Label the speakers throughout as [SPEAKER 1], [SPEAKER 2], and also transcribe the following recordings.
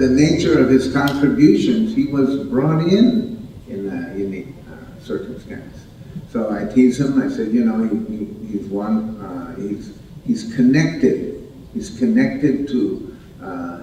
[SPEAKER 1] the nature of his contributions, he was brought in a unique circumstance. So I tease him. I said, you know, he's one. He's connected. He's connected to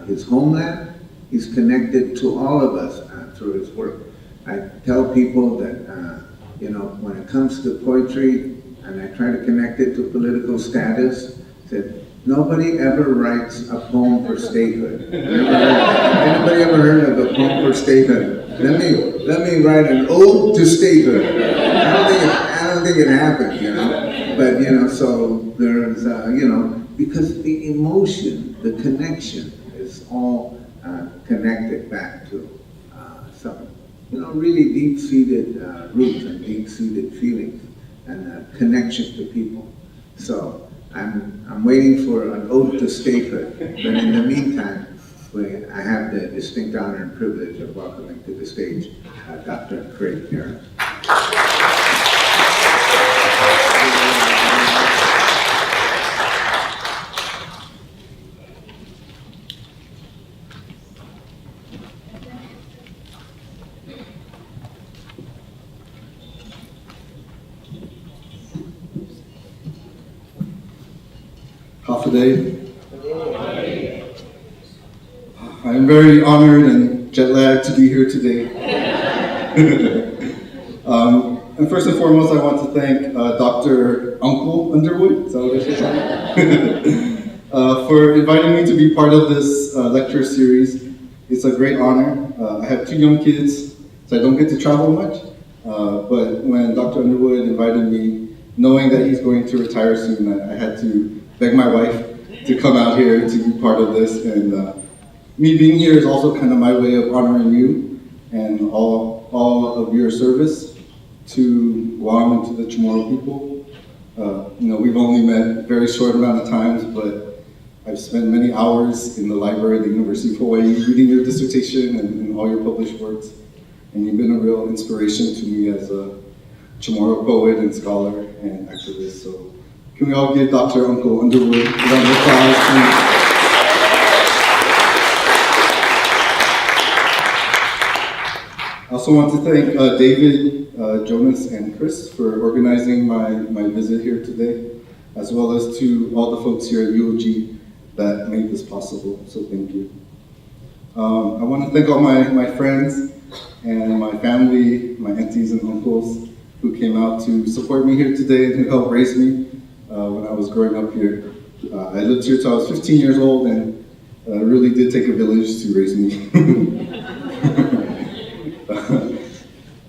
[SPEAKER 1] his homeland. He's connected to all of us through his work. I tell people that you know, when it comes to poetry, and I try to connect it to political status, that nobody ever writes a poem for statehood. Anybody ever heard of a poem for statehood? Let me write an ode to statehood. I don't think it happens, you know. But you know, so there's you know, because the emotion, the connection is all connected back to some, you know, really deep-seated roots and deep-seated feelings and connection to people. So I'm waiting for an ode to statehood, but in the meantime, I have the distinct honor and privilege of welcoming to the stage Dr. Craig Perez.
[SPEAKER 2] Today. I'm very honored and jet lagged to be here today. And first and foremost, I want to thank Dr. Uncle Underwood, is that what I should say? For inviting me to be part of this lecture series. It's a great honor. I have 2 young kids, so I don't get to travel much. But when Dr. Underwood invited me, knowing that he's going to retire soon, I had to beg my wife to come out here to be part of this, and me being here is also kind of my way of honoring you and all of your service to Guam and to the Chamorro people. You know, we've only met a very short amount of times, but I've spent many hours in the library at the University of Hawaiʻi reading your dissertation and all your published works, and you've been a real inspiration to me as a Chamorro poet and scholar and activist. So can we all give Dr. Uncle Underwood a round of applause, please? I also want to thank David, Jonas, and Chris for organizing my visit here today, as well as to all the folks here at UOG that made this possible, so thank you. I want to thank all my friends and my family, my aunties and uncles who came out to support me here today and who helped raise me when I was growing up here. I lived here till I was 15 years old, and it really did take a village to raise me.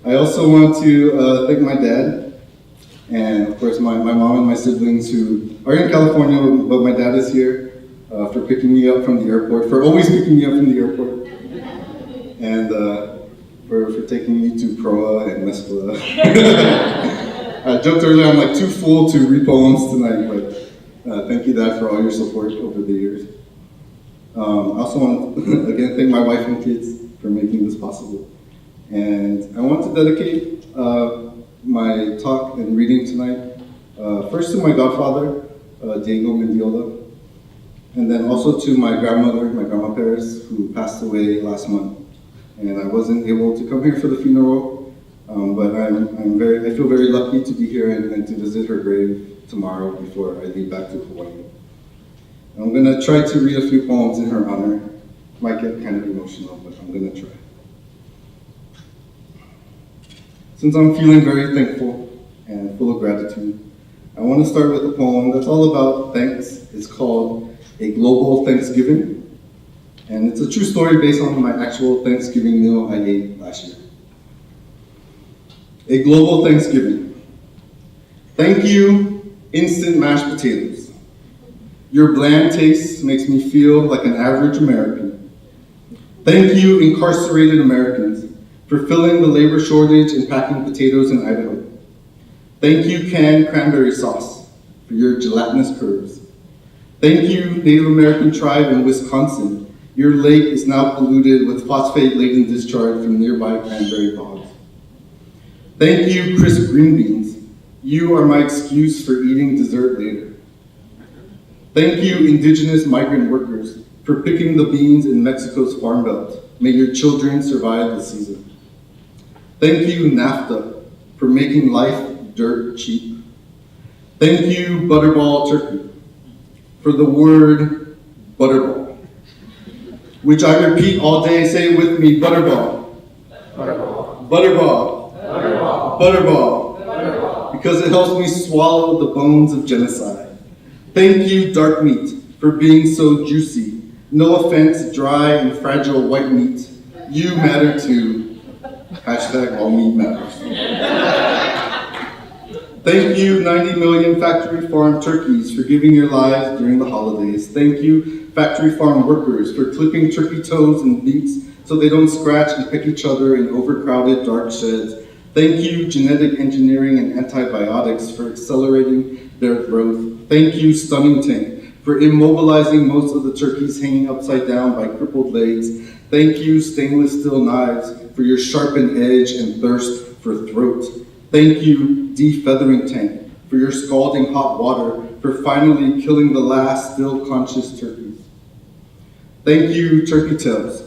[SPEAKER 2] I also want to thank my dad, and of course my mom and my siblings who are in California, but my dad is here, for picking me up from the airport, for always picking me up from the airport, and for taking me to Proa and Mescla. I joked earlier I'm like too full to read poems tonight, but thank you, Dad, for all your support over the years. I also want to again thank my wife and kids for making this possible. And I want to dedicate my talk and reading tonight first to my godfather, Diego Mendiola, and then also to my grandmother, my Grandma Perez, who passed away last month. And I wasn't able to come here for the funeral, but I feel very lucky to be here and to visit her grave tomorrow before I leave back to Hawaii. And I'm gonna try to read a few poems in her honor. Might get kind of emotional, but I'm gonna try. Since I'm feeling very thankful and full of gratitude, I want to start with a poem that's all about thanks. It's called A Global Thanksgiving, and it's a true story based on my actual Thanksgiving meal I ate last year. A Global Thanksgiving. Thank you, instant mashed potatoes. Your bland taste makes me feel like an average American. Thank you, incarcerated Americans, for filling the labor shortage in packing potatoes in Idaho. Thank you, canned cranberry sauce, for your gelatinous curves. Thank you, Native American tribe in Wisconsin. Your lake is now polluted with phosphate-laden discharge from nearby cranberry bogs. Thank you, crisp green beans. You are my excuse for eating dessert later. Thank you, indigenous migrant workers, for picking the beans in Mexico's farm belt. May your children survive the season. Thank you, NAFTA, for making life dirt cheap. Thank you, Butterball Turkey, for the word butterball, which I repeat all day. Say it with me, butterball. Butterball. Butterball. Butterball. Butterball. Butterball. Because it helps me swallow the bones of genocide. Thank you, dark meat, for being so juicy. No offense, dry and fragile white meat. You matter too. Hashtag all meat matters. Thank you, 90 million factory farm turkeys, for giving your lives during the holidays. Thank you, factory farm workers, for clipping turkey toes and beaks so they don't scratch and peck each other in overcrowded dark sheds. Thank you, genetic engineering and antibiotics, for accelerating their growth. Thank you, stunning tank, for immobilizing most of the turkeys hanging upside down by crippled legs. Thank you, stainless steel knives, for your sharpened edge and thirst for throat. Thank you, defeathering tank, for your scalding hot water, for finally killing the last still conscious turkeys. Thank you, turkey tails,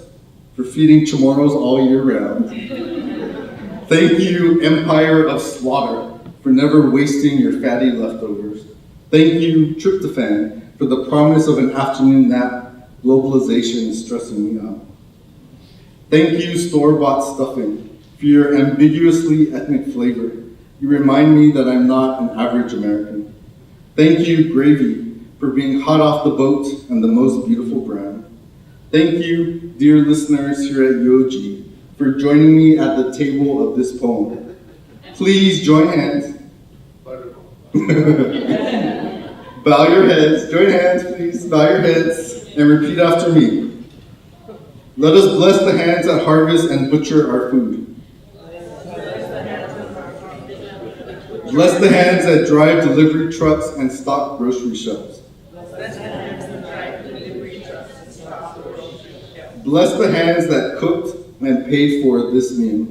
[SPEAKER 2] for feeding Chamorros all year round. Thank you, Empire of Slaughter, for never wasting your fatty leftovers. Thank you, tryptophan, for the promise of an afternoon nap. Globalization is stressing me out. Thank you, store-bought stuffing, for your ambiguously ethnic flavor. You remind me that I'm not an average American. Thank you, gravy, for being hot off the boat and the most beautiful brown. Thank you, dear listeners here at UOG, for joining me at the table of this poem. Please join hands. Bow your heads, join hands please, bow your heads, and repeat after me. Let us bless the hands that harvest and butcher our food. Bless the hands that drive delivery trucks and stock grocery shelves. Bless the hands that cooked and paid for this meal.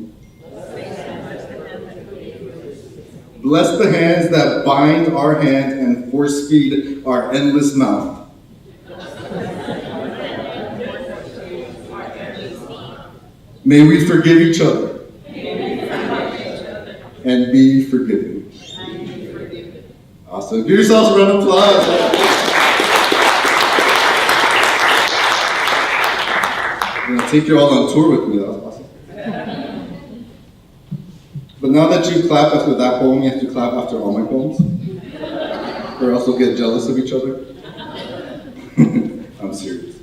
[SPEAKER 2] Bless the hands that bind our hands and force feed our endless mouth. May we forgive each other and be forgiven. Awesome. Give yourselves a round of applause. I'm going to take you all on tour with me. That was awesome. But now that you clapped after that poem, you have to clap after all my poems, or else we'll get jealous of each other. I'm serious.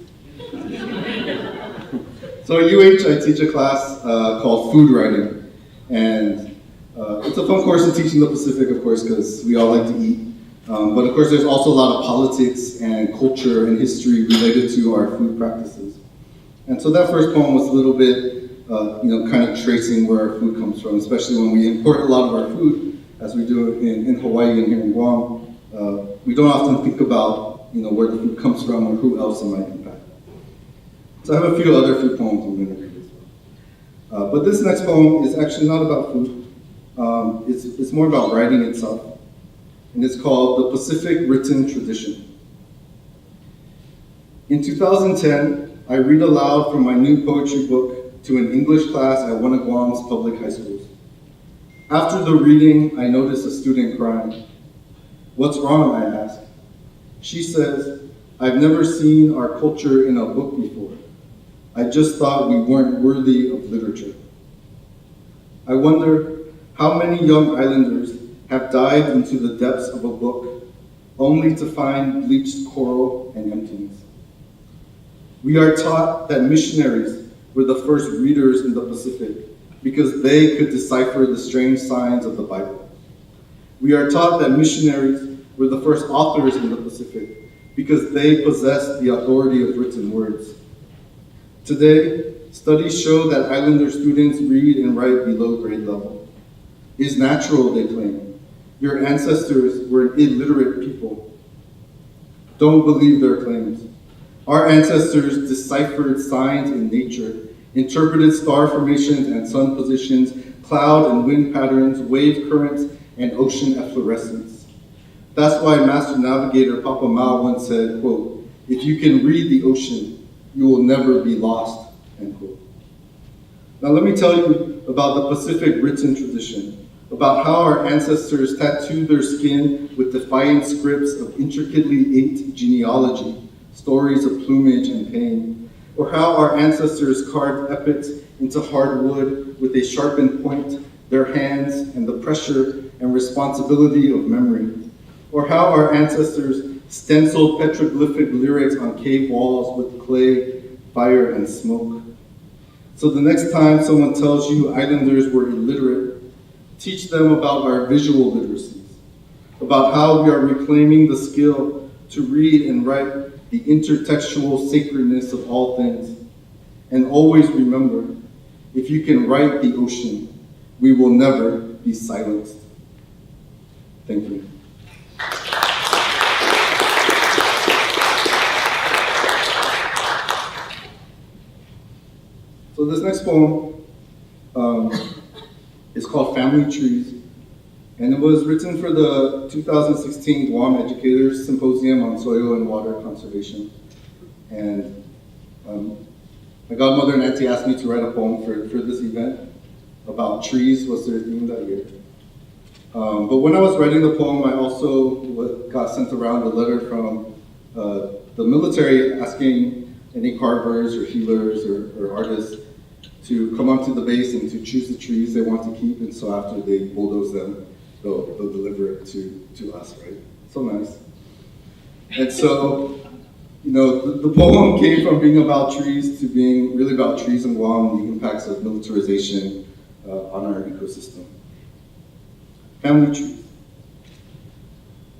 [SPEAKER 2] So at UH, I teach a class called food writing, and it's a fun course in teaching the Pacific, of course, because we all like to eat. But of course, there's also a lot of politics and culture and history related to our food practices. And so that first poem was a little bit, kind of tracing where our food comes from, especially when we import a lot of our food, as we do in Hawaii and here in Guam. We don't often think about, where the food comes from or who else it might impact. So I have a few other food poems I'm going to read as well. But this next poem is actually not about food. It's more about writing itself. And it's called The Pacific Written Tradition. In 2010, I read aloud from my new poetry book to an English class at one of Guam's public high schools. After the reading, I noticed a student crying. "What's wrong?" I asked. She says, "I've never seen our culture in a book before. I just thought we weren't worthy of literature." I wonder how many young islanders have dived into the depths of a book only to find bleached coral and emptiness. We are taught that missionaries were the first readers in the Pacific because they could decipher the strange signs of the Bible. We are taught that missionaries were the first authors in the Pacific because they possessed the authority of written words. Today, studies show that Islander students read and write below grade level. It is natural, they claim. Your ancestors were an illiterate people. Don't believe their claims. Our ancestors deciphered signs in nature, interpreted star formations and sun positions, cloud and wind patterns, wave currents, and ocean efflorescence. That's why Master Navigator Papa Mao once said, quote, If you can read the ocean, you will never be lost, end quote. Now let me tell you about the Pacific written tradition, about how our ancestors tattooed their skin with defiant scripts of intricately inked genealogy, stories of plumage and pain, or how our ancestors carved epics into hard wood with a sharpened point, their hands, and the pressure and responsibility of memory, or how our ancestors stenciled petroglyphic lyrics on cave walls with clay, fire, and smoke. So the next time someone tells you islanders were illiterate, teach them about our visual literacies, about how we are reclaiming the skill to read and write the intertextual sacredness of all things. And always remember, if you can write the ocean, we will never be silenced. Thank you. So this next poem is called Family Trees, and it was written for the 2016 Guam Educators Symposium on Soil and Water Conservation. And my godmother and auntie asked me to write a poem for this event about trees was their theme that year. But when I was writing the poem, I also got sent around a letter from the military asking any carvers or healers or artists to come onto the base and to choose the trees they want to keep, and so after they bulldoze them, they'll deliver it to us, right? So nice. And so, you know, the poem came from being about trees to being really about trees in Guam and the impacts of militarization on our ecosystem. Family trees.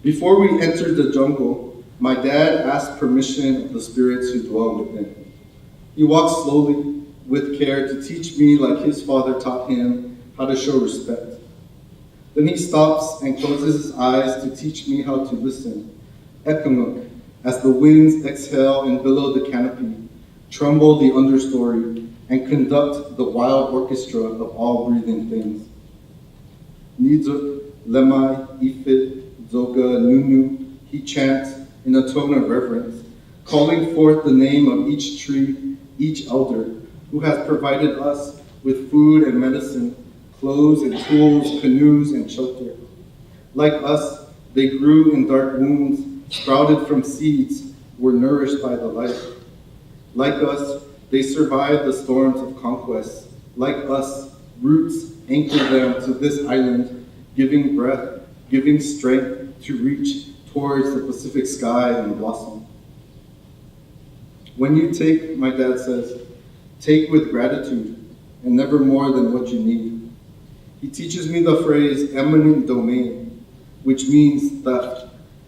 [SPEAKER 2] Before we entered the jungle, my dad asked permission of the spirits who dwell within. He walked slowly, with care, to teach me like his father taught him how to show respect. Then he stops and closes his eyes to teach me how to listen. Ekamuk, as the winds exhale and billow the canopy, tremble the understory, and conduct the wild orchestra of all breathing things. Niduk, Lemai, Ifit, Zoga, Nunu, he chants in a tone of reverence, calling forth the name of each tree, each elder, who has provided us with food and medicine, clothes and tools, canoes and shelter. Like us, they grew in dark wombs, sprouted from seeds, were nourished by the light. Like us, they survived the storms of conquest. Like us, roots anchored them to this island, giving breath, giving strength to reach towards the Pacific sky and blossom. When you take, my dad says, take with gratitude and never more than what you need. He teaches me the phrase eminent domain, which means theft,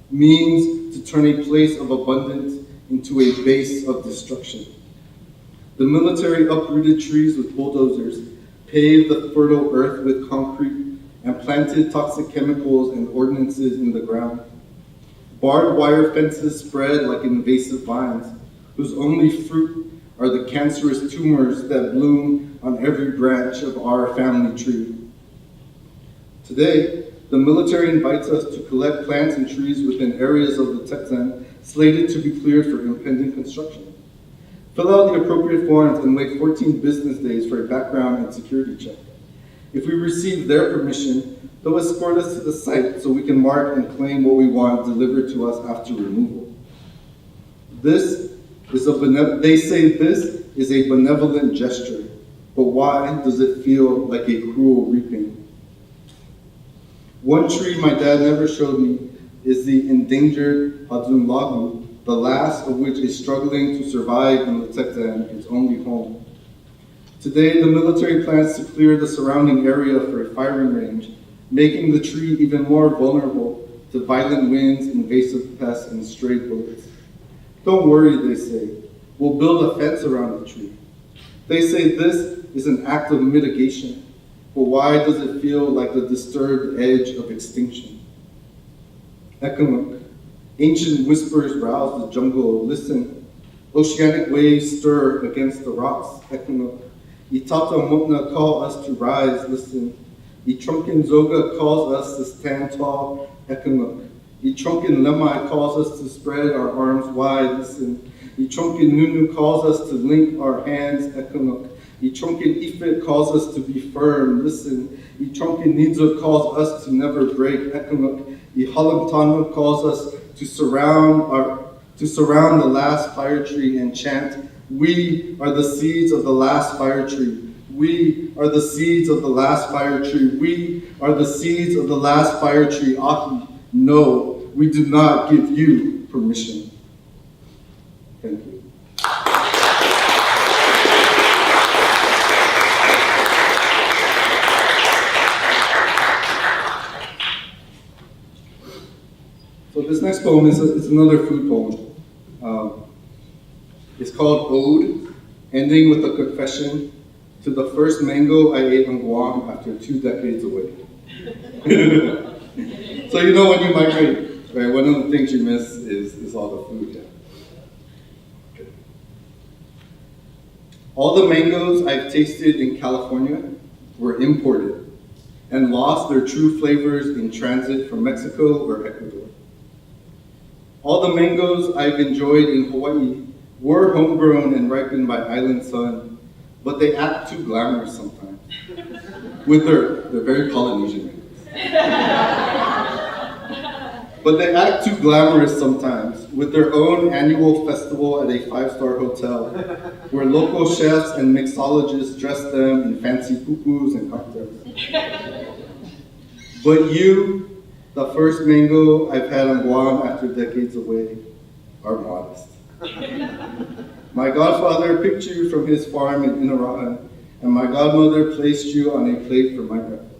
[SPEAKER 2] means to turn a place of abundance into a base of destruction. The military uprooted trees with bulldozers, paved the fertile earth with concrete, and planted toxic chemicals and ordinances in the ground. Barbed wire fences spread like invasive vines, whose only fruit are the cancerous tumors that bloom on every branch of our family tree. Today, the military invites us to collect plants and trees within areas of the Tritons slated to be cleared for impending construction. Fill out the appropriate forms and wait 14 business days for a background and security check. If we receive their permission, they'll escort us to the site so we can mark and claim what we want delivered to us after removal. They say this is a benevolent gesture, but why does it feel like a cruel reaping? One tree my dad never showed me is the endangered Adunlagu, the last of which is struggling to survive in the Triton, its only home. Today, the military plans to clear the surrounding area for a firing range, making the tree even more vulnerable to violent winds, invasive pests, and stray bullets. Don't worry, they say. We'll build a fence around the tree. They say this is an act of mitigation, but why does it feel like the disturbed edge of extinction? Ekamuk, ancient whispers rouse the jungle, listen. Oceanic waves stir against the rocks, Ekamuk. Itata Mutna call us to rise, listen. Itrunken Zoga calls us to stand tall, Ekamuk. Ichonkin Lemai calls us to spread our arms wide, listen. Ichonkin Nunu calls us to link our hands, Ekanuk. Ichonkin Ifit calls us to be firm, listen. Ichonkin Nidza calls us to never break, Ekanuk. Ihalamtanu calls us to surround the last fire tree and chant, we are the seeds of the last fire tree. We are the seeds of the last fire tree. We are the seeds of the last fire tree. Aki, no, we do not give you permission. Thank you. So this next poem is another food poem. It's called Ode, ending with a confession to the first mango I ate on Guam after 2 decades away. So you know when you migrate, right, one of the things you miss is all the food. Yeah. Okay. All the mangoes I've tasted in California were imported and lost their true flavors in transit from Mexico or Ecuador. All the mangoes I've enjoyed in Hawaii were homegrown and ripened by island sun, but they act too glamorous sometimes. They're very Polynesian mangoes. But they act too glamorous sometimes, with their own annual festival at a 5-star hotel, where local chefs and mixologists dress them in fancy pupus and cocktails. But you, the first mango I've had on Guam after decades away, are modest. My godfather picked you from his farm in Inarahan, and my godmother placed you on a plate for my breakfast.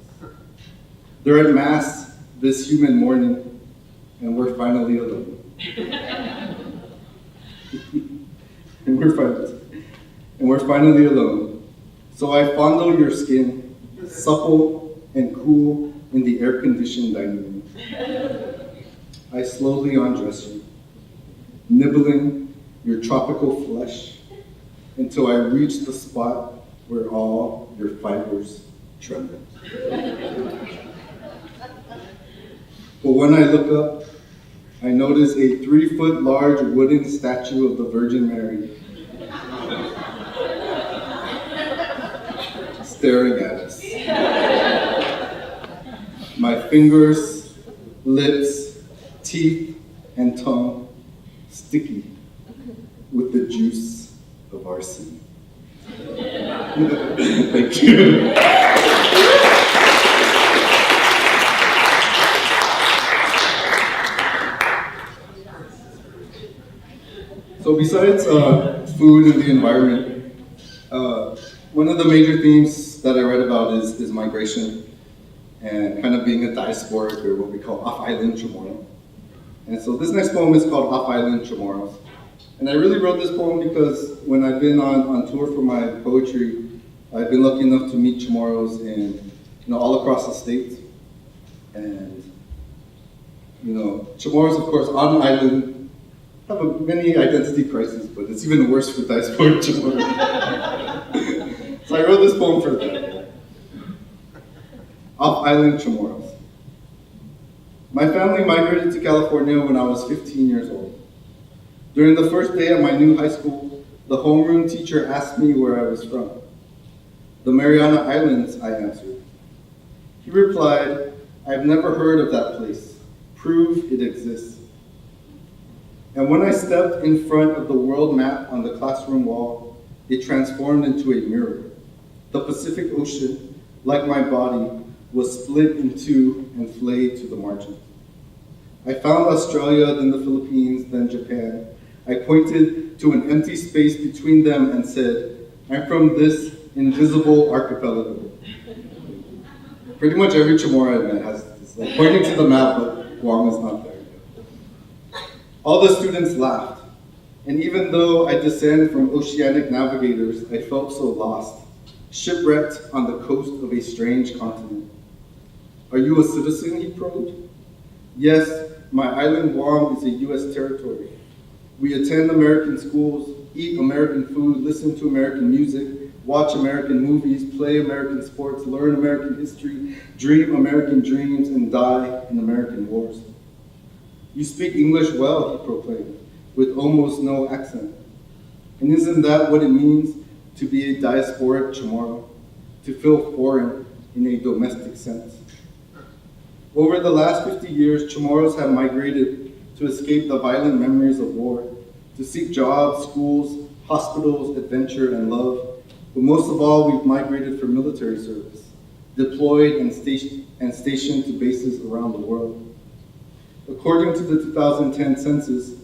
[SPEAKER 2] They're at Mass this human morning, and we're finally alone. and we're finally alone. So I fondle your skin, supple and cool in the air-conditioned dining room. I slowly undress you, nibbling your tropical flesh until I reach the spot where all your fibers tremble. But when I look up, I notice a 3-foot large wooden statue of the Virgin Mary staring at us. My fingers, lips, teeth, and tongue sticky with the juice of our sea. Thank you. So besides food and the environment, one of the major themes that I read about is migration and kind of being a diasporic, or what we call off-island Chamorro. And so this next poem is called Off-Island Chamorros. And I really wrote this poem because when I've been on tour for my poetry, I've been lucky enough to meet Chamorros in, all across the state. And, Chamorros, of course, on the island, have a mini identity crisis, but it's even worse for diasporic Chamorros. So I wrote this poem for that. Off-Island Chamorros. My family migrated to California when I was 15 years old. During the first day at my new high school, the homeroom teacher asked me where I was from. The Mariana Islands, I answered. He replied, I've never heard of that place. Prove it exists. And when I stepped in front of the world map on the classroom wall, it transformed into a mirror. The Pacific Ocean, like my body, was split in two and flayed to the margin. I found Australia, then the Philippines, then Japan. I pointed to an empty space between them and said, I'm from this invisible archipelago. Pretty much every Chamorro I met has this, like pointing to the map, but Guam is not there. All the students laughed, and even though I descend from oceanic navigators, I felt so lost, shipwrecked on the coast of a strange continent. Are you a citizen, he probed? Yes, my island Guam is a US territory. We attend American schools, eat American food, listen to American music, watch American movies, play American sports, learn American history, dream American dreams, and die in American wars. You speak English well, he proclaimed, with almost no accent. And isn't that what it means to be a diasporic Chamorro? To feel foreign in a domestic sense. Over the last 50 years, Chamorros have migrated to escape the violent memories of war, to seek jobs, schools, hospitals, adventure, and love. But most of all, we've migrated for military service, deployed and stationed to bases around the world. According to the 2010 census,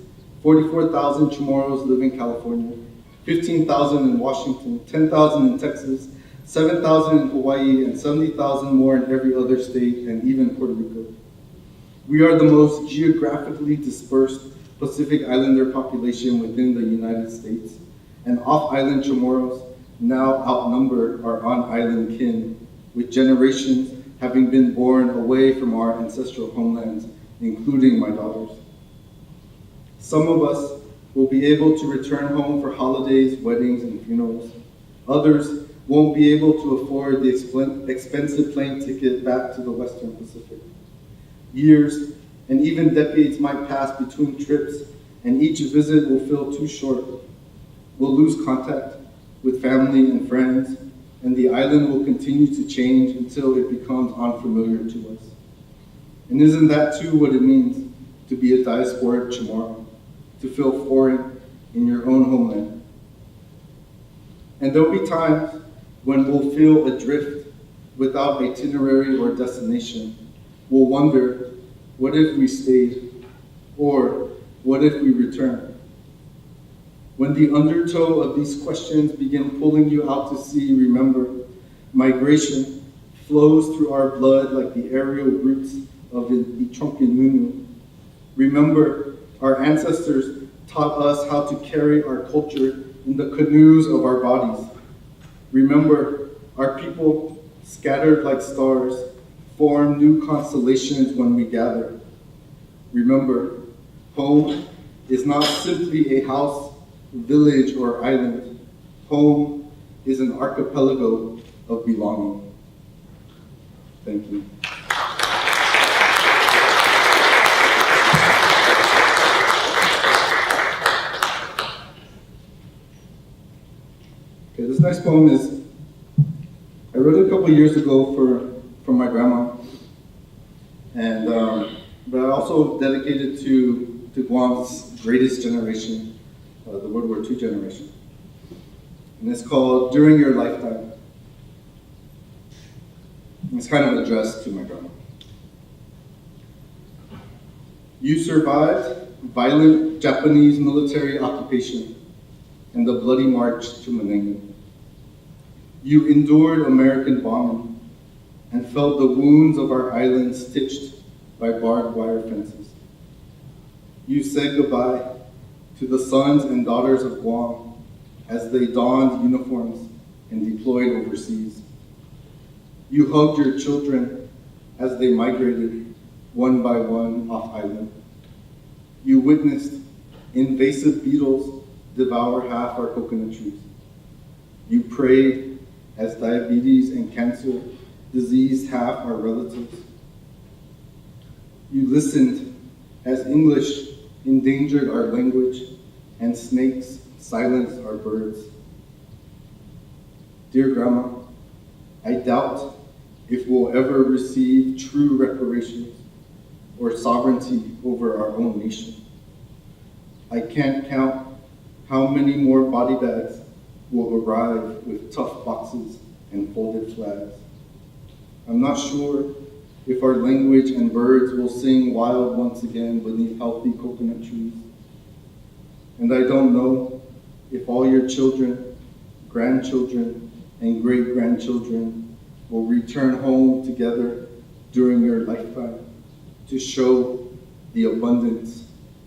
[SPEAKER 2] 44,000 Chamorros live in California, 15,000 in Washington, 10,000 in Texas, 7,000 in Hawaii, and 70,000 more in every other state, and even Puerto Rico. We are the most geographically dispersed Pacific Islander population within the United States, and off-island Chamorros now outnumber our on-island kin, with generations having been born away from our ancestral homelands, including my daughters. Some of us will be able to return home for holidays, weddings, and funerals. Others won't be able to afford the expensive plane ticket back to the Western Pacific. Years and even decades might pass between trips, and each visit will feel too short. We'll lose contact with family and friends, and the island will continue to change until it becomes unfamiliar to us. And isn't that too what it means to be a diasporic Chamorro, to feel foreign in your own homeland? And there'll be times when we'll feel adrift without itinerary or destination. We'll wonder, what if we stayed? Or what if we returned? When the undertow of these questions begin pulling you out to sea, remember, migration flows through our blood like the aerial roots of Ichonkinunu. Remember, our ancestors taught us how to carry our culture in the canoes of our bodies. Remember, our people, scattered like stars, form new constellations when we gather. Remember, home is not simply a house, village, or island. Home is an archipelago of belonging. Thank you. Okay, this next poem is, I wrote it a couple years ago for my grandma, and but I also dedicated to Guam's greatest generation, the World War II generation. And it's called During Your Lifetime. And it's kind of addressed to my grandma. You survived violent Japanese military occupation and the bloody march to Mananga. You endured American bombing and felt the wounds of our island stitched by barbed wire fences. You said goodbye to the sons and daughters of Guam as they donned uniforms and deployed overseas. You hugged your children as they migrated one by one off island. You witnessed invasive beetles devour half our coconut trees. You prayed as diabetes and cancer diseased half our relatives. You listened as English endangered our language and snakes silenced our birds. Dear Grandma, I doubt if we'll ever receive true reparations or sovereignty over our own nation. I can't count how many more body bags will arrive with tough boxes and folded flags. I'm not sure if our language and birds will sing wild once again beneath healthy coconut trees. And I don't know if all your children, grandchildren, and great-grandchildren will return home together during your lifetime to show the abundance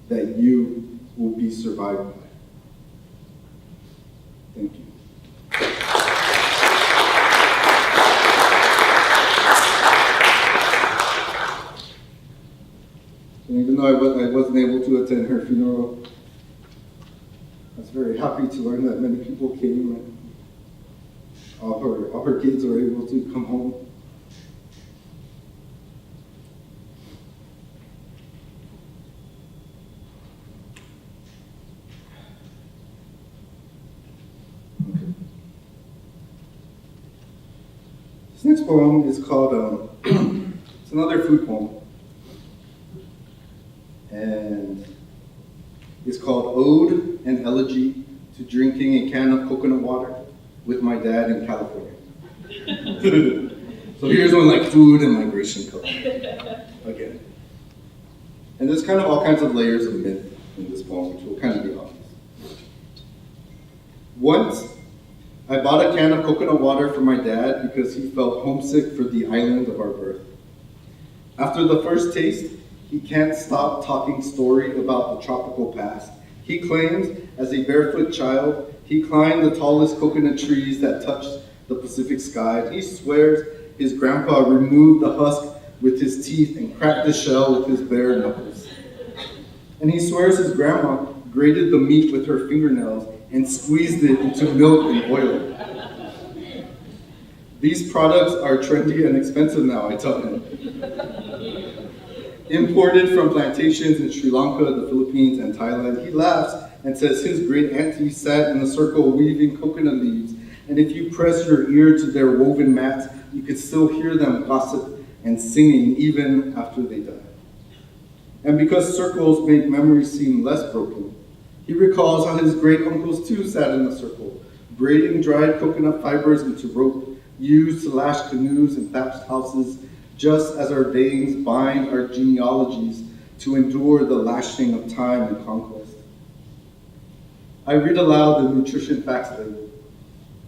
[SPEAKER 2] that you will be survived by. Thank you. And even though I wasn't able to attend her funeral, I was very happy to learn that many people came and all her kids were able to come home. This next poem is called, it's another food poem. And it's called Ode and Elegy to Drinking a Can of Coconut Water with My Dad in California. So here's one like food and migration comes again. And there's kind of all kinds of layers of myth in this poem, which will kind of be obvious. Once, I bought a can of coconut water for my dad because he felt homesick for the island of our birth. After the first taste, he can't stop talking story about the tropical past. He claims, as a barefoot child, he climbed the tallest coconut trees that touched the Pacific sky. He swears his grandpa removed the husk with his teeth and cracked the shell with his bare knuckles. And he swears his grandma grated the meat with her fingernails and squeezed it into milk and oil. These products are trendy and expensive now, I tell him. Imported from plantations in Sri Lanka, the Philippines, and Thailand, he laughs and says his great auntie sat in a circle weaving coconut leaves, and if you press your ear to their woven mats, you could still hear them gossip and singing even after they die. And because circles make memories seem less broken, he recalls how his great uncles too sat in a circle, braiding dried coconut fibers into rope, used to lash canoes and thatched houses, just as our veins bind our genealogies to endure the lashing of time and conquest. I read aloud the nutrition facts label.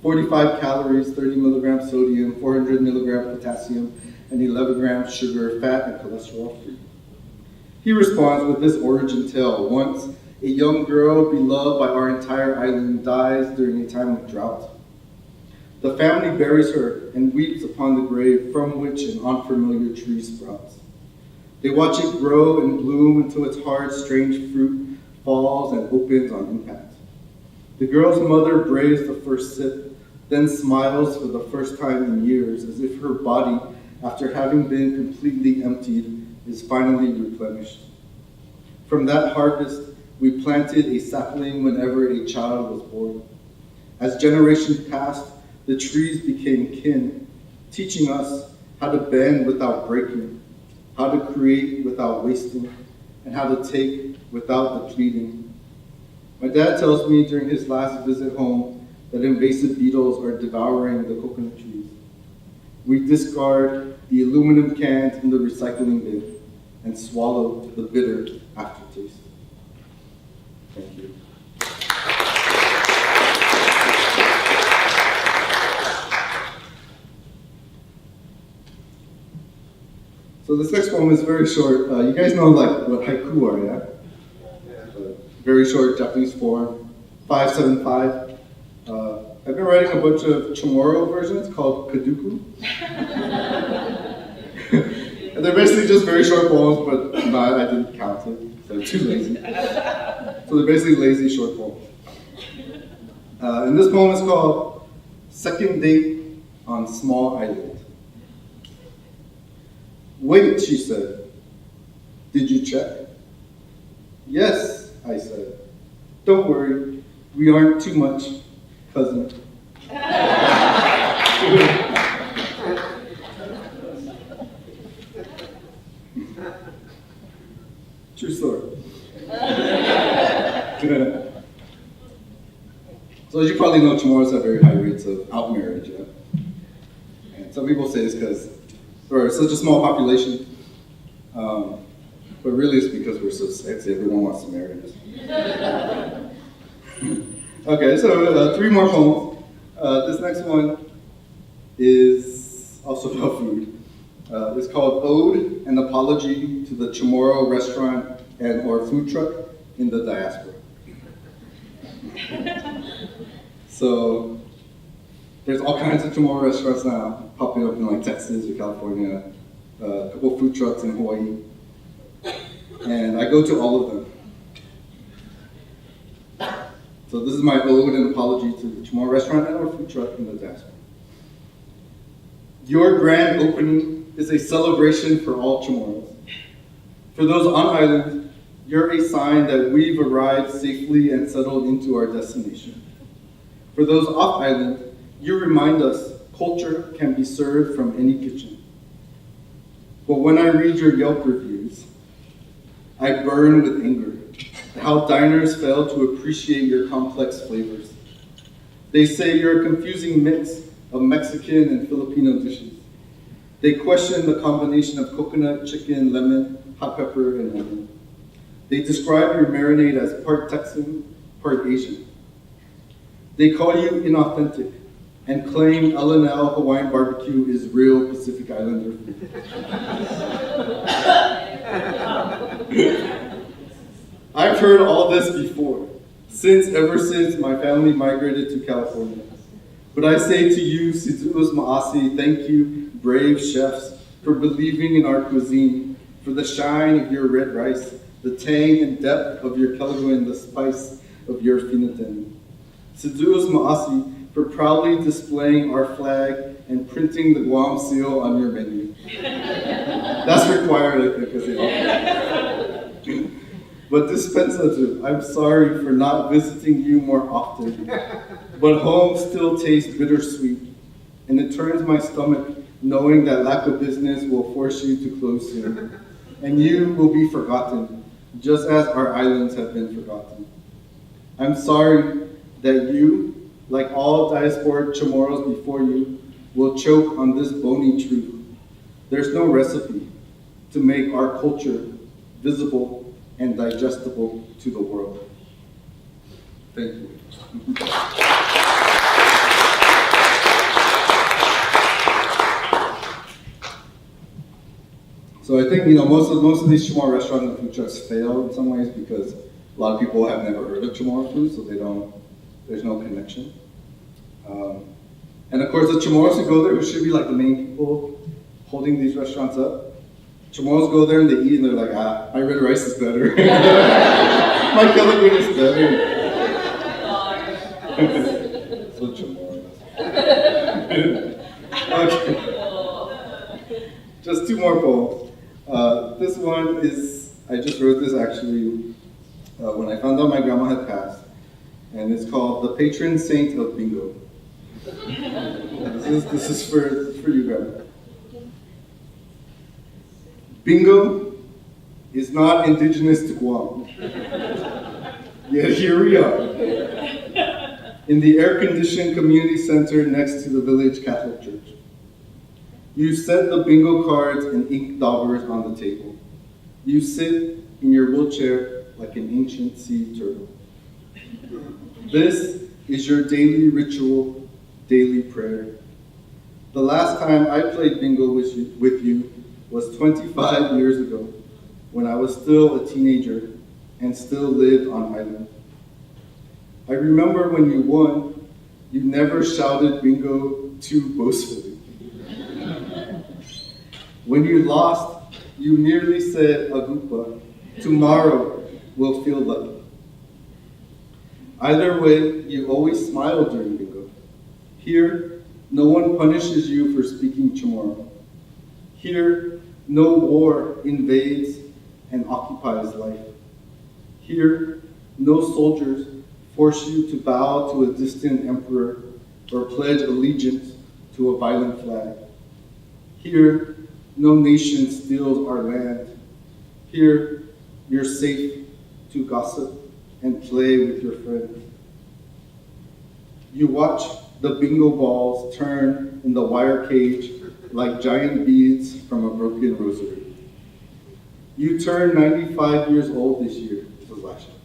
[SPEAKER 2] 45 calories, 30 milligrams sodium, 400 milligrams potassium, and 11 grams sugar, fat, and cholesterol free. He responds with this origin tale. Once, a young girl beloved by our entire island dies during a time of drought. The family buries her and weeps upon the grave from which an unfamiliar tree sprouts. They watch it grow and bloom until its hard, strange fruit falls and opens on impact. The girl's mother braves the first sip, then smiles for the first time in years, as if her body, after having been completely emptied, is finally replenished. From that harvest, we planted a sapling whenever a child was born. As generations passed, the trees became kin, teaching us how to bend without breaking, how to create without wasting, and how to take without depleting. My dad tells me during his last visit home that invasive beetles are devouring the coconut trees. We discard the aluminum cans in the recycling bin and swallow the bitter aftertaste. Thank you. So this next poem is very short. You guys know like what haiku are, yeah? Very short Japanese form, 575. I've been writing a bunch of Chamorro versions called kaduku. And they're basically just very short poems, but I didn't count it, so they're too lazy. So they're basically lazy short poems. And this poem is called Second Date on Small Island. Wait, she said. Did you check? Yes, I said. Don't worry, we aren't too much, cousin. True story. So as you probably know, Chamorros have very high rates of out marriage. Yeah? And some people say it's because we're such a small population, but really it's because we're so sexy, everyone wants to marry us. Okay, so 3 more poems. This next one is also about food. It's called Ode and Apology to the Chamorro Restaurant and or Food Truck in the Diaspora. So there's all kinds of Chamorro restaurants now popping up in like Texas or California, a couple food trucks in Hawaii, and I go to all of them. So this is my ode and apology to the Chamorro restaurant and our food truck in the diaspora. Your grand opening is a celebration for all Chamorros. For those on island, you're a sign that we've arrived safely and settled into our destination. For those off island, you remind us culture can be served from any kitchen. But when I read your Yelp reviews, I burn with anger at how diners fail to appreciate your complex flavors. They say you're a confusing mix of Mexican and Filipino dishes. They question the combination of coconut, chicken, lemon, hot pepper, and onion. They describe your marinade as part Texan, part Asian. They call you inauthentic and claim L&L Hawaiian barbecue is real Pacific Islander food. I've heard all this before, ever since my family migrated to California. But I say to you, Situ'us Ma'asi, thank you, brave chefs, for believing in our cuisine, for the shine of your red rice, the tang and depth of your kelaguen, the spice of your finiten. Situ'us Ma'asi, for proudly displaying our flag and printing the Guam seal on your menu. That's required, I think, as they all. But Dispensatu, I'm sorry for not visiting you more often. But home still tastes bittersweet, and it turns my stomach knowing that lack of business will force you to close soon. And you will be forgotten, just as our islands have been forgotten. I'm sorry that you, like all diasporic Chamorros before you, will choke on this bony truth. There's no recipe to make our culture visible and digestible to the world. Thank you. So I think most of these Chamorro restaurants and food trucks fail in some ways because a lot of people have never heard of Chamorro food, so there's no connection. And of course, the Chamorros who go there, who should be like the main people holding these restaurants up, Chamorros go there and they eat and they're like, my red rice is better. My kelaguen is better. So Chamorro. Okay. Just two more poems. This one is, I just wrote this actually when I found out my grandma had passed. And it's called The Patron Saint of Bingo. This is for you, Grandma. Bingo is not indigenous to Guam. Yet here we are, in the air-conditioned community center next to the village Catholic church. You set the bingo cards and ink daubers on the table. You sit in your wheelchair like an ancient sea turtle. This is your daily ritual, daily prayer. The last time I played bingo with you was 25 years ago, when I was still a teenager and still lived on island. I remember when you won, you never shouted bingo too boastfully. When you lost, you merely said, "Agupa, tomorrow we'll feel lucky." Either way, you always smile during bingo. Here, no one punishes you for speaking Chamorro. Here, no war invades and occupies life. Here, no soldiers force you to bow to a distant emperor or pledge allegiance to a violent flag. Here, no nation steals our land. Here, you're safe to gossip and play with your friends. You watch the bingo balls turn in the wire cage like giant beads from a broken rosary. You turned 95 years old this year, this was last year,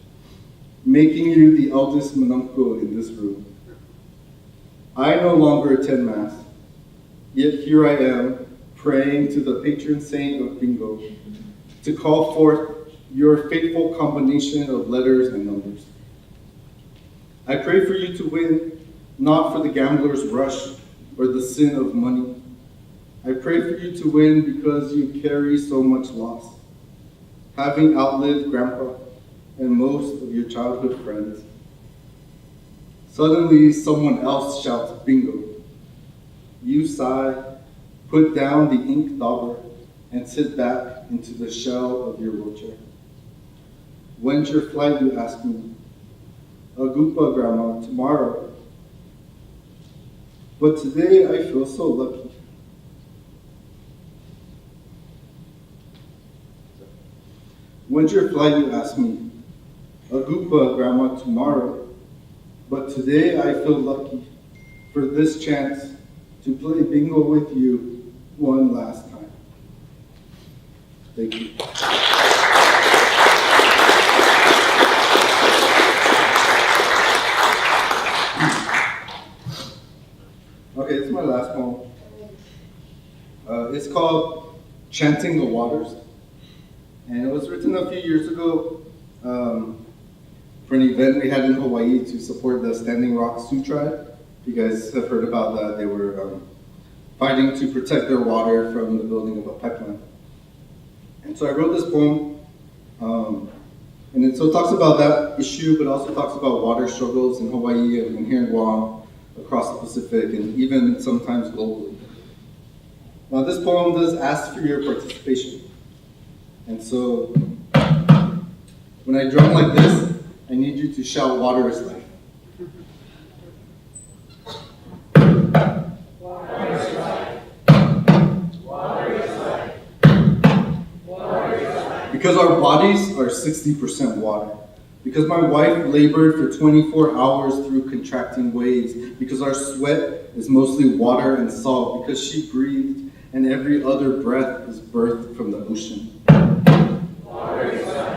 [SPEAKER 2] making you the eldest manunko in this room. I no longer attend Mass, yet here I am praying to the patron saint of bingo to call forth your fateful combination of letters and numbers. I pray for you to win, not for the gambler's rush or the sin of money. I pray for you to win because you carry so much loss, having outlived Grandpa and most of your childhood friends. Suddenly, someone else shouts bingo. You sigh, put down the ink dauber, and sit back into the shell of your wheelchair. When's your flight, you ask me? Agupa, Grandma, tomorrow. But today I feel so lucky. When's your flight, you ask me? Agupa, Grandma, tomorrow. But today I feel lucky for this chance to play bingo with you one last time. Thank you. Okay, it's my last poem. It's called Chanting the Waters. And it was written a few years ago for an event we had in Hawaii to support the Standing Rock Sioux tribe. You guys have heard about that. They were fighting to protect their water from the building of a pipeline. And so I wrote this poem, and it talks about that issue, but also talks about water struggles in Hawaii and here in Guam, across the Pacific, and even sometimes globally. Now this poem does ask for your participation. And so, when I drum like this, I need you to shout, "Water is life."
[SPEAKER 3] Water is life. Water is life. Water is life.
[SPEAKER 2] Because our bodies are 60% water. Because my wife labored for 24 hours through contracting waves. Because our sweat is mostly water and salt. Because she breathed, and every other breath is birthed from the ocean.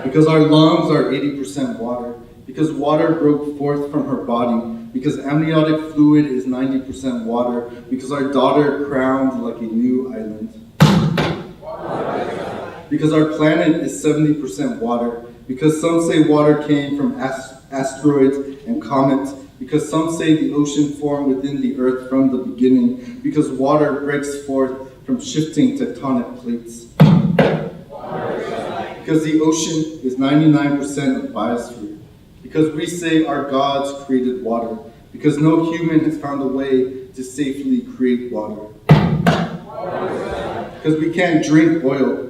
[SPEAKER 2] Because our lungs are 80% water. Because water broke forth from her body. Because amniotic fluid is 90% water. Because our daughter crowned like a new island. Because our planet is 70% water. Because some say water came from asteroids and comets. Because some say the ocean formed within the earth from the beginning. Because water breaks forth from shifting tectonic plates. Because the ocean is 99% of biosphere. Because we say our gods created water. Because no human has found a way to safely create water. Because we can't drink oil.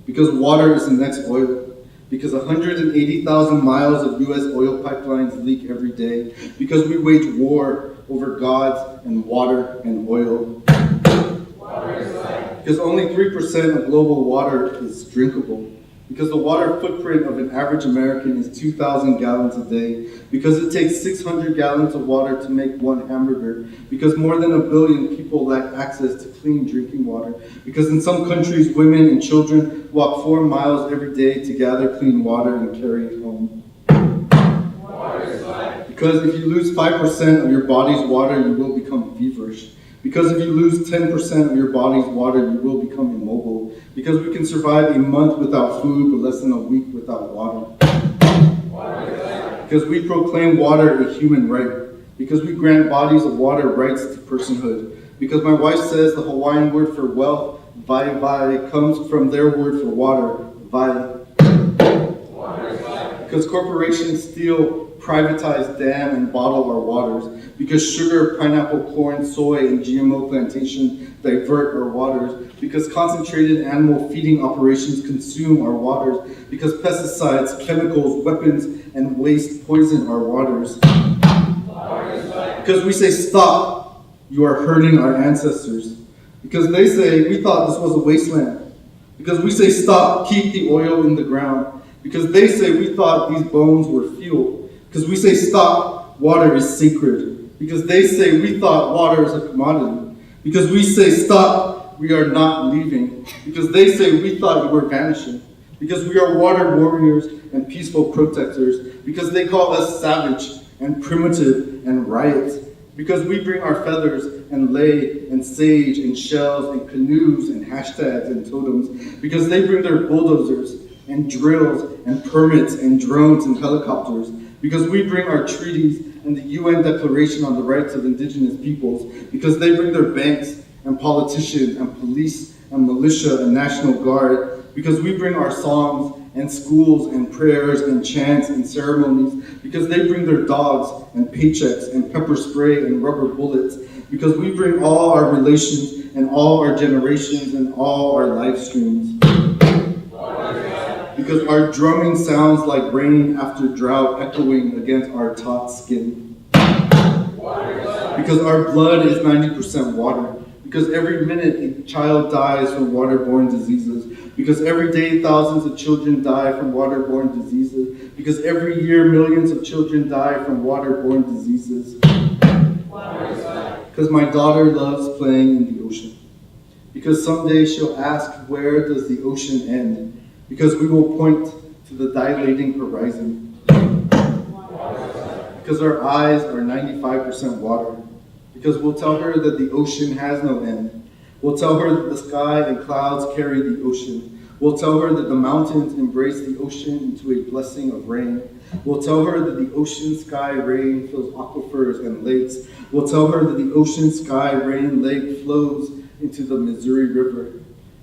[SPEAKER 2] Because water is the next oil. Because 180,000 miles of U.S. oil pipelines leak every day. Because we wage war over gods and water and oil. Because only 3% of global water is drinkable. Because the water footprint of an average American is 2,000 gallons a day. Because it takes 600 gallons of water to make one hamburger. Because more than 1 billion people lack access to clean drinking water. Because in some countries, women and children walk 4 miles every day to gather clean water and carry it home. Because if you lose 5% of your body's water, you will become feverish. Because if you lose 10% of your body's water, you will become immobile. Because we can survive a month without food, but less than a week without water. Because we proclaim water a human right. Because we grant bodies of water rights to personhood. Because my wife says the Hawaiian word for wealth, vai vai, comes from their word for water, vai. Because corporations steal, privatize, dam, and bottle our waters. Because sugar, pineapple, corn, soy, and GMO plantations divert our waters. Because concentrated animal feeding operations consume our waters. Because pesticides, chemicals, weapons, and waste poison our waters. Because we say, stop, you are hurting our ancestors. Because they say, we thought this was a wasteland. Because we say, stop, keep the oil in the ground. Because they say, we thought these bones were fuel. Because we say, stop, water is sacred. Because they say, we thought water is a commodity. Because we say, stop, we are not leaving. Because they say, we thought you were vanishing. Because we are water warriors and peaceful protectors. Because they call us savage and primitive and riot. Because we bring our feathers and lei and sage and shells and canoes and hashtags and totems. Because they bring their bulldozers and drills and permits and drones and helicopters. Because we bring our treaties and the UN Declaration on the Rights of Indigenous Peoples. Because they bring their banks and politicians and police and militia and National Guard. Because we bring our songs and schools and prayers and chants and ceremonies. Because they bring their dogs and paychecks and pepper spray and rubber bullets. Because we bring all our relations and all our generations and all our live streams. Because our drumming sounds like rain after drought echoing against our taut skin. Because our blood is 90% water. Because every minute a child dies from waterborne diseases. Because every day thousands of children die from waterborne diseases. Because every year millions of children die from waterborne diseases. Because my daughter loves playing in the ocean. Because someday she'll ask, where does the ocean end? Because we will point to the dilating horizon. Because our eyes are 95% water. Because we'll tell her that the ocean has no end. We'll tell her that the sky and clouds carry the ocean. We'll tell her that the mountains embrace the ocean into a blessing of rain. We'll tell her that the ocean, sky, rain fills aquifers and lakes. We'll tell her that the ocean, sky, rain, lake flows into the Missouri River.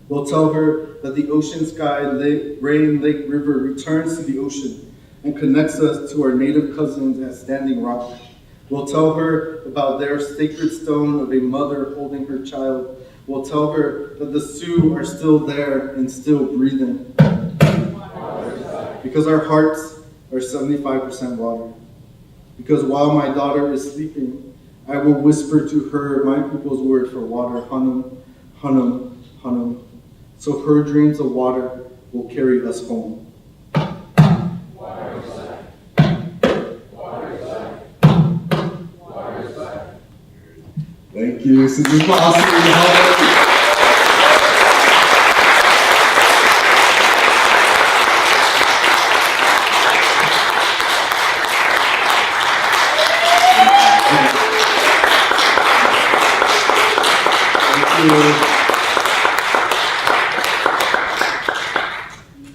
[SPEAKER 2] We'll tell her that the ocean, sky, lake, rain, lake, river returns to the ocean and connects us to our native cousins at Standing Rock. We'll tell her about their sacred stone of a mother holding her child. We'll tell her that the Sioux are still there and still breathing. Because our hearts are 75% water. Because while my daughter is sleeping, I will whisper to her my people's word for water, Hanum, Hanum, Hanum. So her dreams of water will carry us home. Thank you. So this is awesome.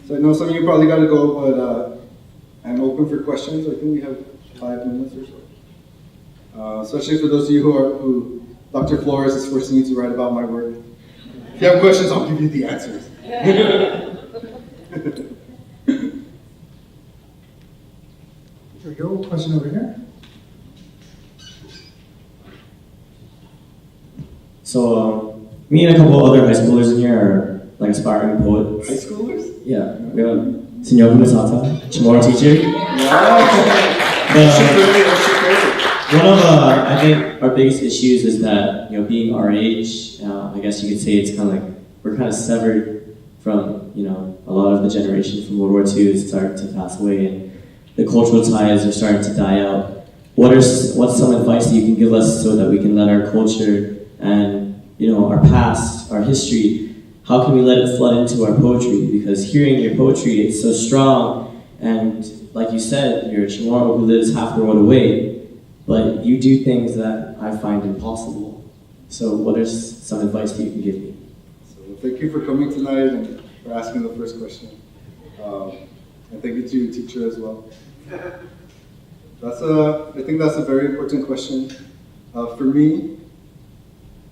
[SPEAKER 2] So I know some of you probably got to go, but I'm open for questions. I think we have 5 minutes or so. Especially for those of you who Dr. Flores is forcing you to write about my work. If you have questions, I'll give you the answers.
[SPEAKER 4] Here we go. Question over here.
[SPEAKER 5] So, me and a couple other high schoolers in here are like aspiring poets.
[SPEAKER 2] High schoolers?
[SPEAKER 5] Yeah, we have Senor Kumasata, Chamorro teacher. One of I think our biggest issues is that, you know, being our age, I guess you could say it's kind of like we're kind of severed from, you know, a lot of the generation from World War II is starting to pass away, and the cultural ties are starting to die out. What's some advice that you can give us so that we can let our culture and, you know, our past, our history, how can we let it flood into our poetry? Because hearing your poetry, it's so strong, and like you said, you're a Chamorro who lives half the world away, but you do things that I find impossible. So what is some advice that you can give me?
[SPEAKER 2] So thank you for coming tonight and for asking the first question. And thank you to your teacher as well. I think that's a very important question. For me,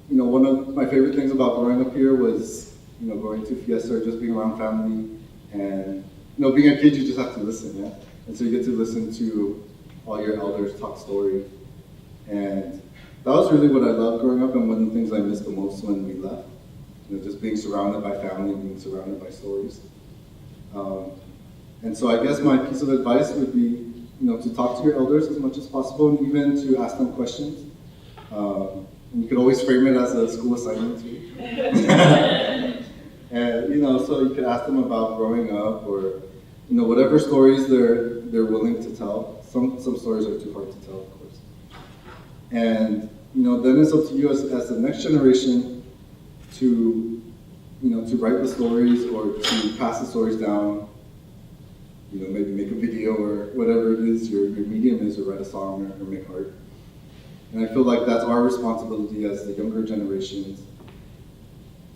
[SPEAKER 2] you know, one of my favorite things about growing up here was, you know, going to Fiesta or just being around family. And, you know, being a kid, you just have to listen, yeah? And so you get to listen to all your elders talk story. And that was really what I loved growing up, and one of the things I missed the most when we left. You know, just being surrounded by family, being surrounded by stories. And so I guess my piece of advice would be, you know, to talk to your elders as much as possible, and even to ask them questions. And you could always frame it as a school assignment too. And, you know, so you could ask them about growing up, or, you know, whatever stories they're willing to tell. Some stories are too hard to tell, of course. And, you know, then it's up to you as the next generation to, you know, to write the stories or to pass the stories down. You know, maybe make a video or whatever it is your medium is, or write a song or make art. And I feel like that's our responsibility as the younger generations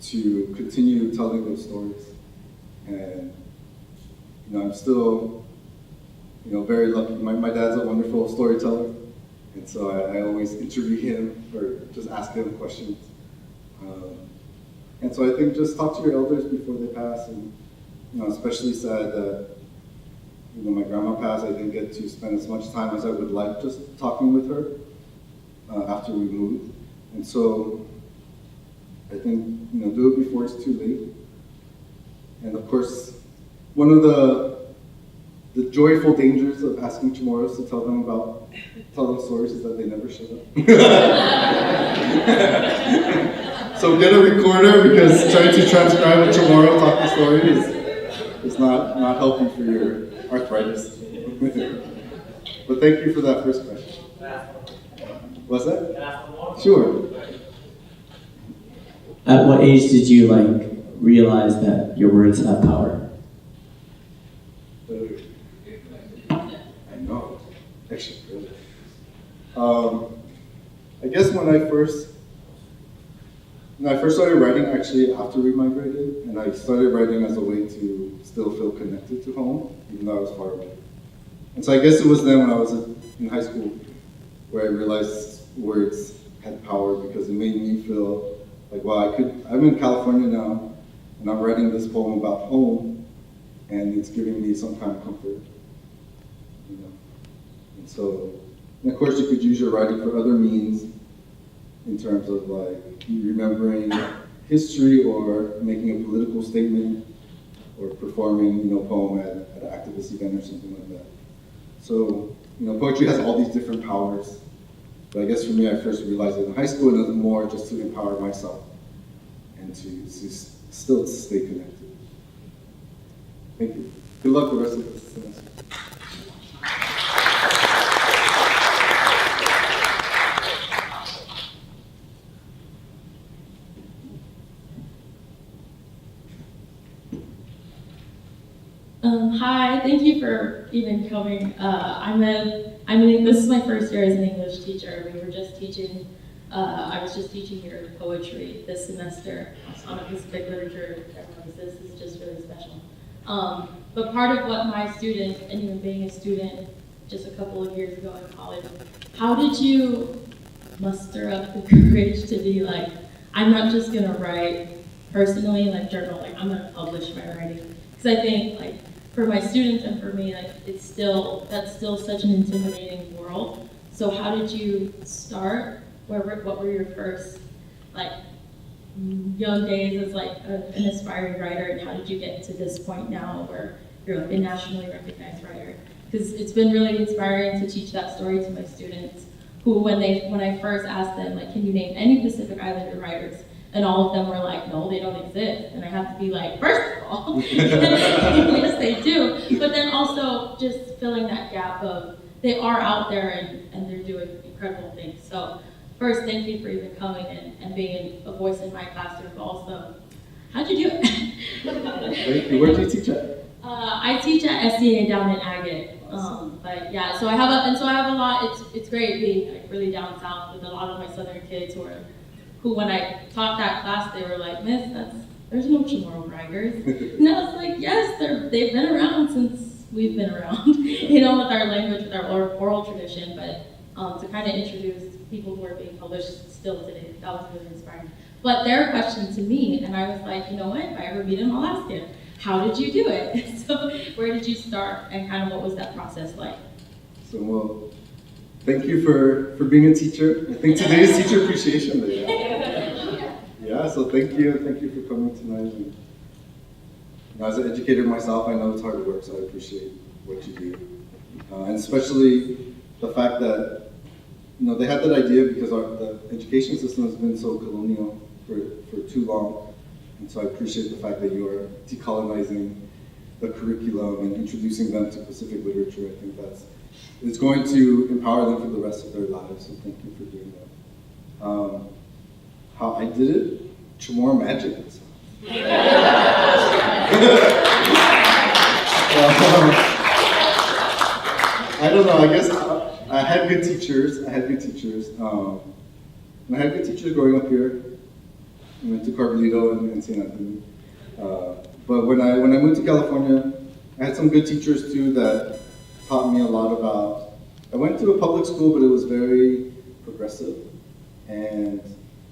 [SPEAKER 2] to continue telling those stories. And, you know, I'm still, you know, very lucky. My dad's a wonderful storyteller, and so I always interview him or just ask him questions. And so I think just talk to your elders before they pass, and, you know, especially sad that, you know, my grandma passed. I didn't get to spend as much time as I would like just talking with her after we moved. And so I think, you know, do it before it's too late. And of course, one of the the joyful dangers of asking Chamorros to tell them stories is that they never shut up. So get a recorder, because trying to transcribe a Chamorro talking story is not healthy for your arthritis. But thank you for that first question. What's that? Sure.
[SPEAKER 5] At what age did you realize that your words have power?
[SPEAKER 2] I know. Actually, really. I guess when I first started writing, actually after we migrated, and I started writing as a way to still feel connected to home, even though I was far away. And so I guess it was then when I was in high school where I realized words had power, because it made me feel like, wow, I'm in California now, and I'm writing this poem about home, and it's giving me some kind of comfort, you know. And so, and of course, you could use your writing for other means, in terms of remembering history, or making a political statement, or performing, poem at an activist event or something like that. So, poetry has all these different powers. But I guess for me, I first realized it in high school, and it was more just to empower myself and to still stay connected. Thank you. Good luck the rest of this semester.
[SPEAKER 6] Hi, thank you for even coming. This is my first year as an English teacher. We were just teaching, I was just teaching your poetry this semester on a Pacific literature. This is just really special. But part of what my student, and even being a student just a couple of years ago in college, how did you muster up the courage to be like, I'm not just gonna write personally, journal, I'm gonna publish my writing? Because I think, for my students and for me, that's still such an intimidating world. So how did you start? What were your first, young days as an aspiring writer, and how did you get to this point now where you're a nationally recognized writer? Because it's been really inspiring to teach that story to my students, who when I first asked them, can you name any Pacific Islander writers? And all of them were like, no, they don't exist. And I have to be like, first of all, yes, they do. But then also just filling that gap of they are out there and they're doing incredible things. So first, thank you for even coming and being a voice in my classroom. But also, how'd you do it?
[SPEAKER 2] Thank you. Where do you teach at?
[SPEAKER 6] I teach at SCA down in Agate. But yeah, so I have a lot. It's great being really down south with a lot of my southern kids who when I taught that class, they were like, Miss, there's no Chamorro writers. And I was like, yes, they've been around since we've been around, with our language, with our oral tradition, but to kind of introduce people who are being published still today, that was really inspiring. But their question to me, and I was like, you know what, if I ever meet him, I'll ask him, how did you do it? So where did you start, and kind of what was that process like?
[SPEAKER 2] So, well, thank you for being a teacher. I think today is Teacher Appreciation Day. Yeah, so thank you for coming tonight. And as an educator myself, I know it's hard work, so I appreciate what you do. And especially the fact that, they had that idea because the education system has been so colonial for too long. And so I appreciate the fact that you are decolonizing the curriculum and introducing them to Pacific literature. I think it's going to empower them for the rest of their lives, so thank you for doing that. How I did it? Chamorro magic. I don't know, I guess I had good teachers. And I had good teachers growing up here. I went to Carbolito and St. Anthony. But when I moved to California, I had some good teachers too that taught me a lot about, I went to a public school, but it was very progressive. And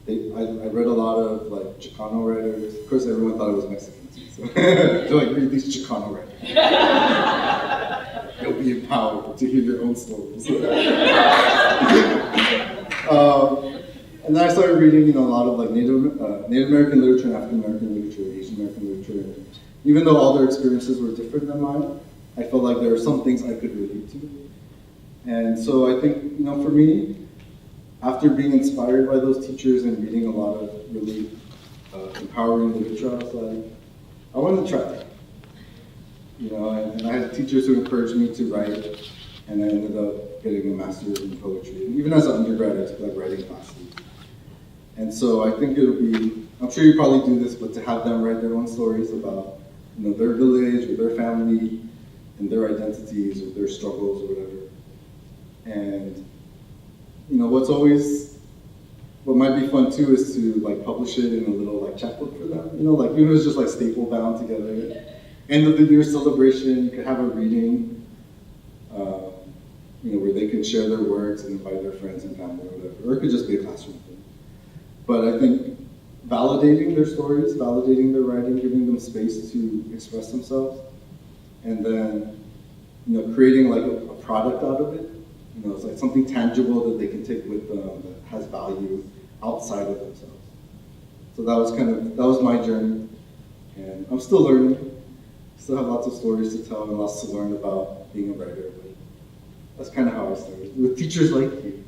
[SPEAKER 2] I read a lot of Chicano writers. Of course, everyone thought I was Mexican too, so they're read these Chicano writers. You'll be empowered to hear your own stories. And then I started reading, a lot of Native American literature and African American literature, Asian American literature. And even though all their experiences were different than mine, I felt like there were some things I could relate to. And so I think, for me, after being inspired by those teachers and reading a lot of really empowering literature, I was like, I wanted to try. And I had teachers who encouraged me to write, and I ended up getting a master's in poetry. And even as an undergrad, I took writing classes. And so I think it'll be, I'm sure you probably do this, but to have them write their own stories about, their village or their family and their identities or their struggles or whatever. And, what might be fun too is to publish it in a little chapbook for them. Even if it's just staple bound together. End of the year celebration, you could have a reading, where they could share their works and invite their friends and family or whatever. Or it could just be a classroom thing. But I think validating their stories, validating their writing, giving them space to express themselves, and then, creating a product out of it. It's something tangible that they can take with them that has value outside of themselves. So that was my journey, and I'm still learning. Still have lots of stories to tell and lots to learn about being a writer, but that's kind of how I started, with teachers like you.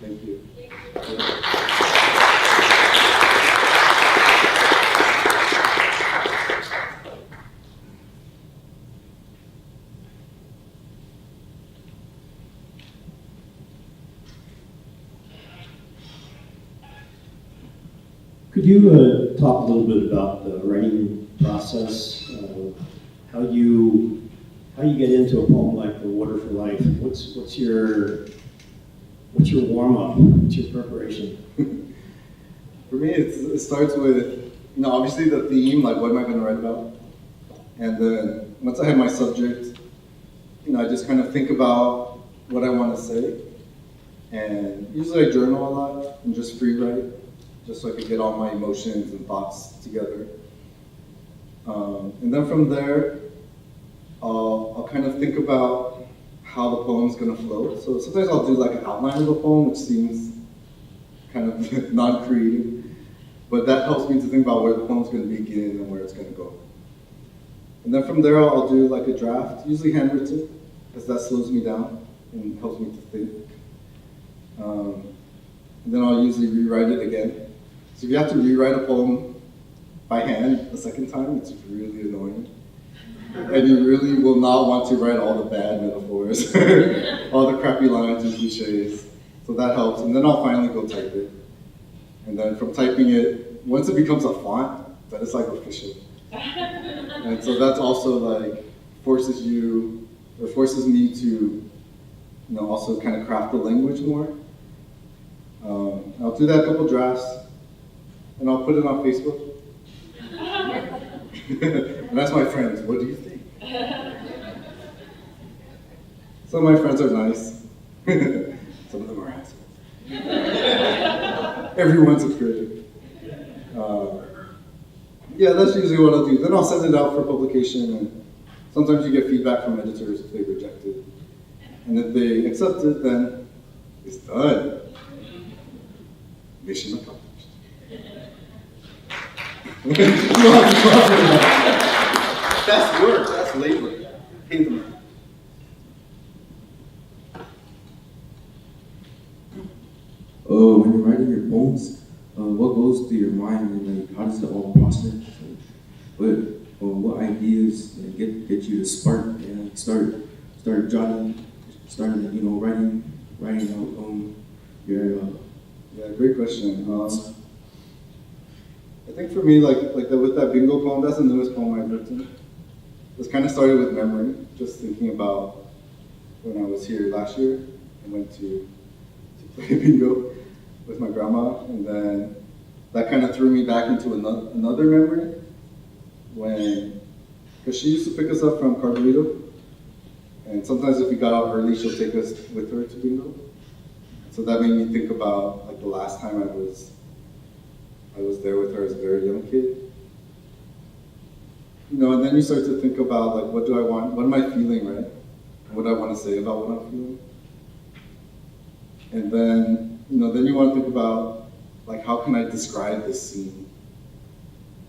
[SPEAKER 2] Thank you.
[SPEAKER 7] Could you talk a little bit about the writing process? How you get into a poem like "The Water for Life"? What's your warm up? What's your preparation?
[SPEAKER 2] For me, it starts with obviously the theme, what am I going to write about, and then once I have my subject, I just kind of think about what I want to say, and usually I journal a lot and just free write. Just so I could get all my emotions and thoughts together. And then from there, I'll kind of think about how the poem's gonna flow. So sometimes I'll do an outline of a poem, which seems kind of non-creative, but that helps me to think about where the poem's gonna begin and where it's gonna go. And then from there, I'll do a draft, usually handwritten, because that slows me down and helps me to think. And then I'll usually rewrite it again. So if you have to rewrite a poem by hand the second time, it's really annoying. And you really will not want to write all the bad metaphors, all the crappy lines and cliches. So that helps. And then I'll finally go type it. And then from typing it, once it becomes a font, then it's official. And so that's also forces me to, also kind of craft the language more. I'll do that couple drafts. And I'll put it on Facebook. And ask my friends, what do you think? Some of my friends are nice. Some of them are assholes. Everyone's a critic. Yeah, that's usually what I'll do. Then I'll send it out for publication, and sometimes you get feedback from editors if they reject it. And if they accept it, then it's done. Mission accomplished. That's work, that's labor. Pay them.
[SPEAKER 8] When you're writing your poems, what goes through your mind and how does it all process? What ideas get you to spark and start writing out your
[SPEAKER 2] Yeah, great question. I think for me, with that bingo poem, that's the newest poem I've written. It's kind of started with memory, just thinking about when I was here last year and went to play bingo with my grandma, and then that kind of threw me back into another memory because she used to pick us up from Carmelito, and sometimes if we got out early, she'll take us with her to bingo. So that made me think about the last time I was there with her as a very young kid. And then you start to think about what do I want, what am I feeling, right? What do I want to say about what I'm feeling? And then, then you want to think about how can I describe this scene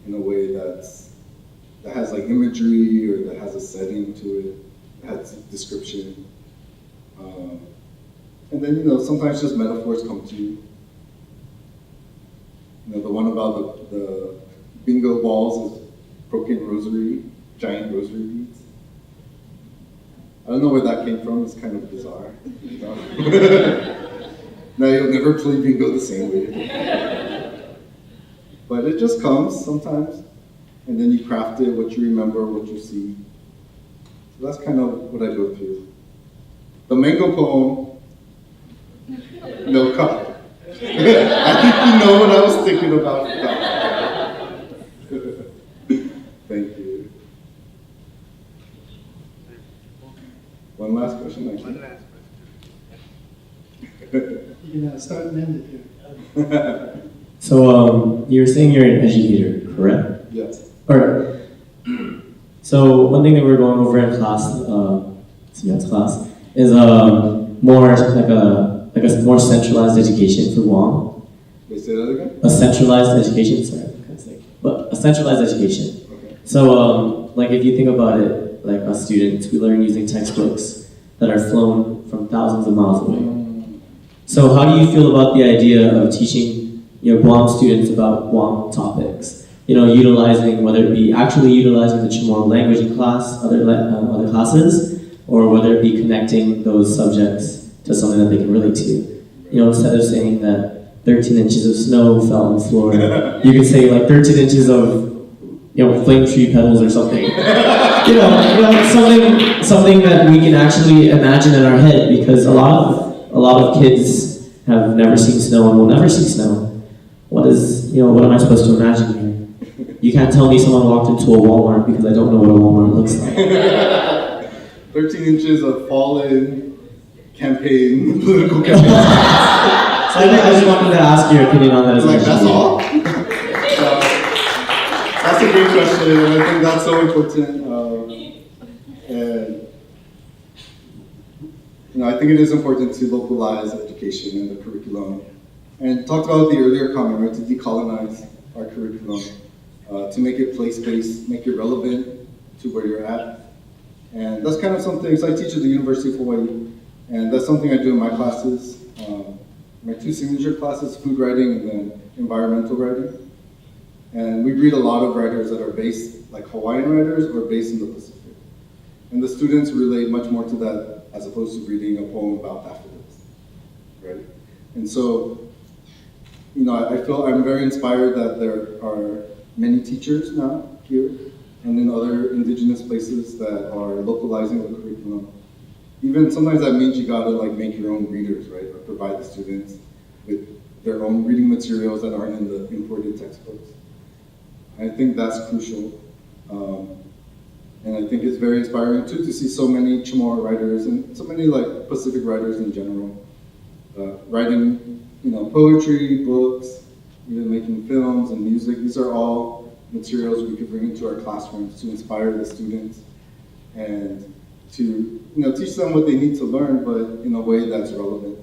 [SPEAKER 2] in a way that that has like imagery or that has a setting to it, that has description. And then, sometimes just metaphors come to you. The one about the bingo balls is broken rosary, giant rosary beads. I don't know where that came from, it's kind of bizarre. Now you'll never play bingo the same way. But it just comes sometimes, and then you craft it, what you remember, what you see. So that's kind of what I go through. The mango poem, no cup. I think you know what I was thinking about. Thank you. One last question, actually.
[SPEAKER 1] One last
[SPEAKER 4] You can start and end it here.
[SPEAKER 5] So you were saying you're an educator, correct?
[SPEAKER 2] Yes.
[SPEAKER 5] Alright. So one thing that we're going over in class, is more like a more centralized education for Guam.
[SPEAKER 2] Wait, say that again?
[SPEAKER 5] A centralized education, sorry, I can't say. But a centralized education.
[SPEAKER 2] Okay.
[SPEAKER 5] So like if you think about it, like us students, we learn using textbooks that are flown from thousands of miles away. So how do you feel about the idea of teaching Guam students about Guam topics? Utilizing, whether it be actually utilizing the Chamorro language in class, other classes, or whether it be connecting those subjects to something that they can relate to. Instead of saying that 13 inches of snow fell on the floor, you could say like 13 inches of flame tree petals or something. Something that we can actually imagine in our head, because a lot of kids have never seen snow and will never see snow. What am I supposed to imagine here? You can't tell me someone walked into a Walmart, because I don't know what a Walmart looks like.
[SPEAKER 2] 13 inches of fallen campaign, political campaign.
[SPEAKER 5] So I just wanted to ask your opinion on that as
[SPEAKER 2] Like, that's
[SPEAKER 5] well.
[SPEAKER 2] all? That's a great question, and I think that's so important. And I think it is important to localize education and the curriculum. And talked about the earlier comment, right, to decolonize our curriculum, to make it place-based, make it relevant to where you're at. And that's kind of something, so I teach at the University of Hawaiʻi, and that's something I do in my classes. My two signature classes, food writing and then environmental writing. And we read a lot of writers that are based, like Hawaiian writers, or based in the Pacific. And the students relate much more to that as opposed to reading a poem about daffodils, right? And so, I feel I'm very inspired that there are many teachers now here and in other indigenous places that are localizing the curriculum. Even sometimes that means you gotta make your own readers, right? Or provide the students with their own reading materials that aren't in the imported textbooks. I think that's crucial. And I think it's very inspiring too to see so many Chamorro writers and so many Pacific writers in general writing, poetry, books, even making films and music. These are all materials we could bring into our classrooms to inspire the students and to teach them what they need to learn, but in a way that's relevant.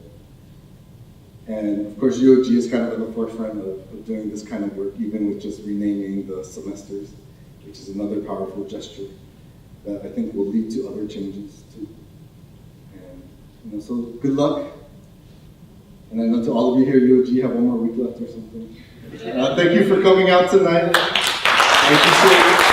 [SPEAKER 2] And of course, UOG is kind of at the forefront of doing this kind of work, even with just renaming the semesters, which is another powerful gesture that I think will lead to other changes too. And so good luck. And I know to all of you here, UOG have one more week left or something. Thank you for coming out tonight. I appreciate it.